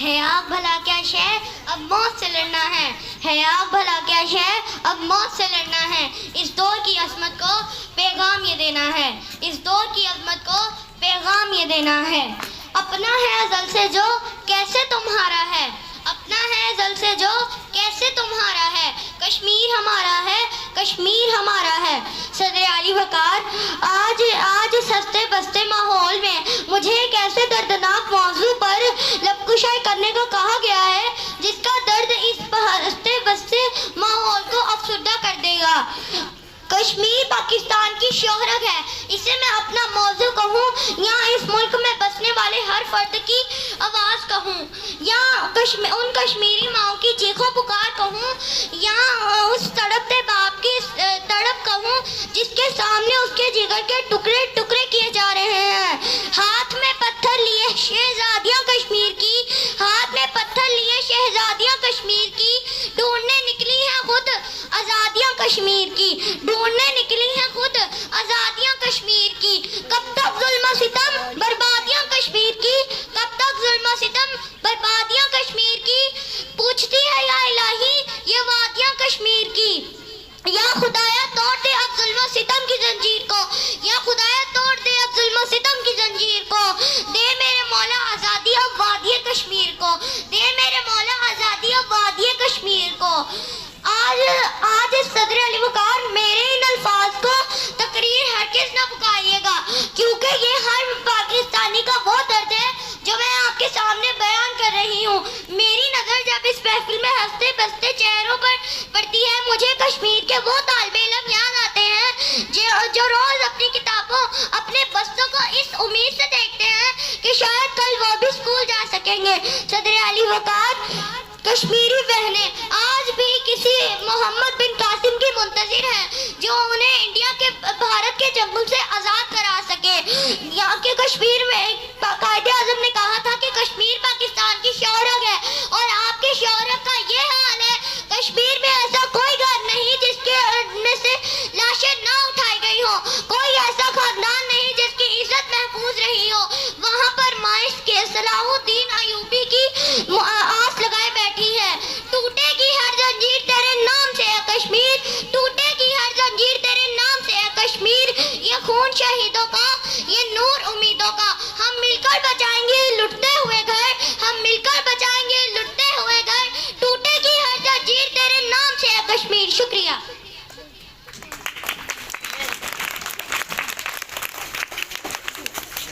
ہے آگ بھلا کیا شے اب موت سے لڑنا ہے، ہے آگ بھلا کیا شے اب موت سے لڑنا ہے، اس دور کی عظمت کو پیغام یہ دینا ہے، اس دور کی عظمت کو پیغام یہ دینا ہے۔ اپنا ہے ازل سے جو کیسے تمہارا ہے، اپنا ہے ازل سے جو کیسے تمہارا ہے، کشمیر ہمارا ہے، کشمیر ہمارا ہے۔ صدر علی وقار، آج سستے بستے ماحول میں مجھے ایک ایسے دردناک موضوع پر لب کشائی کرنے کو کہا گیا ہے جس کا درد اس سستے بستے ماحول کو افسردہ کر دے گا۔ کشمیر پاکستان کی شہرت ہے، اسے میں اپنا موضوع کہوں یا اس ملک میں بسنے والے ہر فرد کی آواز کہوں، یا ان کشمیری ماؤں کی چیخوں پکار کہوں، یا اس تڑپتے باپ کی تڑپ کہوں جس کے سامنے اس کے جگر کے ٹکڑے ٹکڑے کیے جا رہے ہیں۔ ہاتھ میں پتھر لیے شہزادیاں کشمیر کی، ہاتھ میں پتھر لیے شہزادیاں کشمیر کی، ڈھونڈنے نکلی ہیں خود آزادیاں کشمیر کی، ڈھونڈنے نکلی ہیں خود آزادیاں کشمیر کی۔ کب تک ظلم و ستم بربادیاں کشمیر کی، کب تک ظلم و ستم بربادیاں کشمیر کی، پوچھتی ہے یا الہی یہ وادیاں کشمیر کی۔ یا خدایا توڑ دے اب ظلم و ستم کی زنجیر کو، یا خدایا توڑ دے اب ظلم و ستم کی زنجیر کو، دے میرے مولا آزادی اب وادی کشمیر کو، دے میرے مولا آزادی اب وادی کشمیر کو۔ آج صدر علی وقار میرے ان الفاظ کو تقریر ہرگز نہ پکاریے گا، کیونکہ یہ ہر پاکستانی کا وہ درد ہے جو میں آپ کے سامنے بیان کر رہی ہوں۔ میری نظر جب اس محفل میں ہنستے بستے چہروں پر پڑتی ہے، مجھے کشمیر کے وہ طالب علم یاد آتے ہیں جو روز اپنی کتابوں اپنے بستوں کو اس امید سے دیکھتے ہیں کہ شاید کل وہ بھی اسکول جا سکیں گے۔ صدر علی وقار، کشمیری بہنیں آج بھی کسی محمد بن قاسم کی منتظر ہیں جو انہیں بھارت کے جنگل سے آزاد کرا سکے، یا کہ کشمیر میں